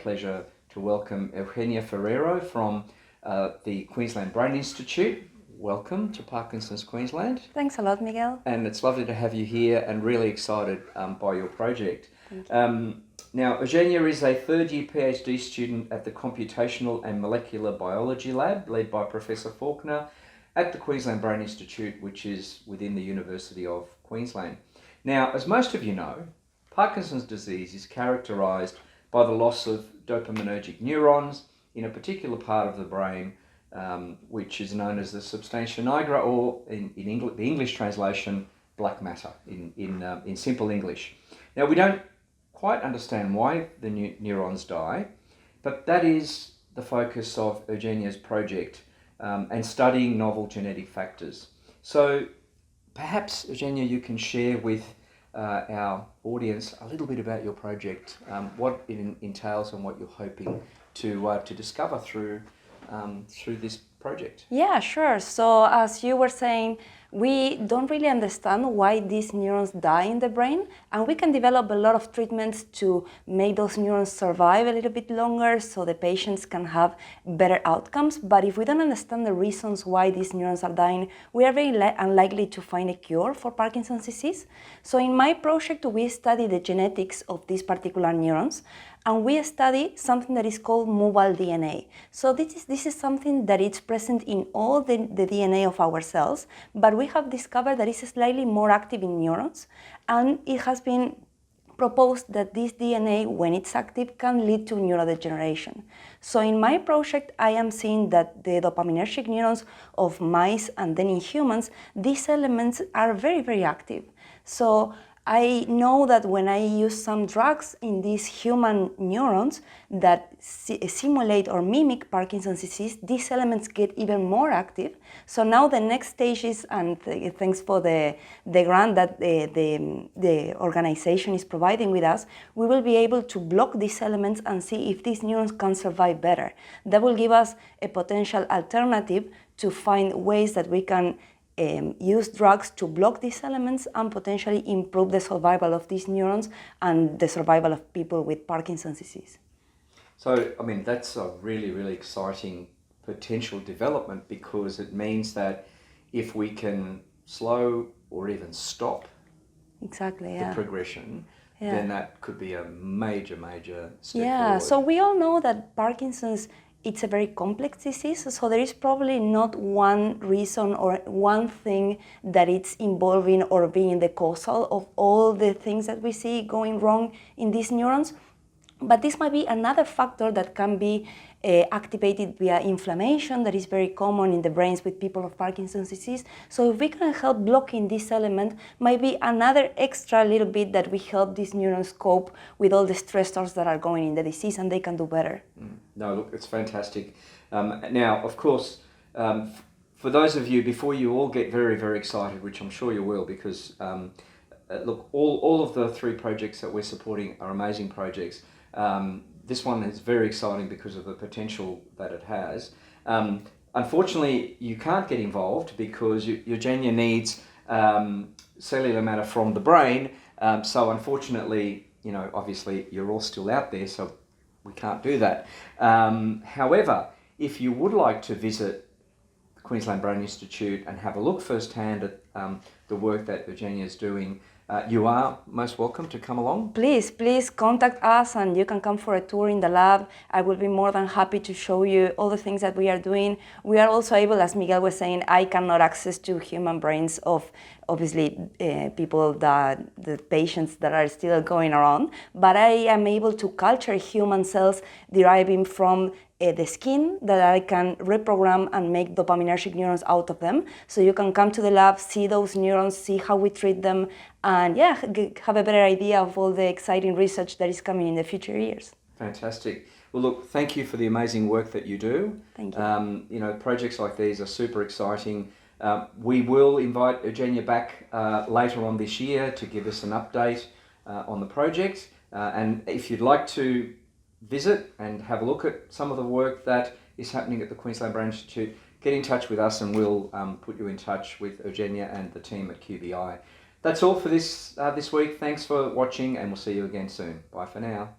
pleasure to welcome Eugenia Ferreiro from the Queensland Brain Institute. Welcome to Parkinson's Queensland. Thanks a lot, Miguel. And it's lovely to have you here and really excited by your project. Thank you. Now, Eugenia is a third-year PhD student at the Computational and Molecular Biology Lab, led by Professor Faulkner at the Queensland Brain Institute, which is within the University of Queensland. Now, as most of you know, Parkinson's disease is characterised by the loss of dopaminergic neurons in a particular part of the brain, which is known as the substantia nigra, or in English, the English translation, black matter, in simple English. Now, we don't quite understand why the neurons die, but that is the focus of Eugenia's project, and studying novel genetic factors. So perhaps, Eugenia, you can share with our audience a little bit about your project, what it entails and what you're hoping to discover through this project. Yeah, sure. So as you were saying, we don't really understand why these neurons die in the brain, and we can develop a lot of treatments to make those neurons survive a little bit longer so the patients can have better outcomes. But if we don't understand the reasons why these neurons are dying, we are very unlikely to find a cure for Parkinson's disease. So in my project, we study the genetics of these particular neurons, and we study something that is called mobile DNA. So this is something that is present in all the DNA of our cells, but we have discovered that it's slightly more active in neurons, and it has been proposed that this DNA, when it's active, can lead to neurodegeneration. So in my project, I am seeing that the dopaminergic neurons of mice and then in humans, these elements are very, very active. So I know that when I use some drugs in these human neurons that simulate or mimic Parkinson's disease, these elements get even more active. So now the next stage is, and thanks for the grant that the organization is providing with us, we will be able to block these elements and see if these neurons can survive better. That will give us a potential alternative to find ways that we can use drugs to block these elements and potentially improve the survival of these neurons and the survival of people with Parkinson's disease. So, I mean, that's a really, really exciting potential development, because it means that if we can slow or even stop the progression, then that could be a major, major step forward. So we all know that Parkinson's, it's a very complex disease, so there is probably not one reason or one thing that it's involving or being the causal of all the things that we see going wrong in these neurons. But this might be another factor that can be activated via inflammation that is very common in the brains with people of Parkinson's disease. So if we can help blocking this element, might be another extra little bit that we help these neurons cope with all the stressors that are going in the disease, and they can do better. No, look, it's fantastic. Now, of course, for those of you, before you all get very, very excited, which I'm sure you will, because look, all of the three projects that we're supporting are amazing projects. This one is very exciting because of the potential that it has. Unfortunately, you can't get involved because Eugenia needs cellular matter from the brain. So unfortunately, you know, obviously you're all still out there, so we can't do that. However, if you would like to visit the Queensland Brain Institute and have a look firsthand at the work that Eugenia is doing, you are most welcome to come along. Please contact us, and you can come for a tour in the lab. I will be more than happy to show you all the things that we are doing. We are also able, as Miguel was saying, I cannot access to human brains of obviously people, the patients that are still going around, but I am able to culture human cells deriving from the skin that I can reprogram and make dopaminergic neurons out of them. So you can come to the lab, see those neurons, see how we treat them, and have a better idea of all the exciting research that is coming in the future years. Fantastic. Well, look, thank you for the amazing work that you do. Thank you. You know, projects like these are super exciting. We will invite Eugenia back later on this year to give us an update on the project. And if you'd like to visit and have a look at some of the work that is happening at the Queensland Brain Institute, get in touch with us and we'll put you in touch with Eugenia and the team at QBI. That's all for this week. Thanks for watching, and we'll see you again soon. Bye for now.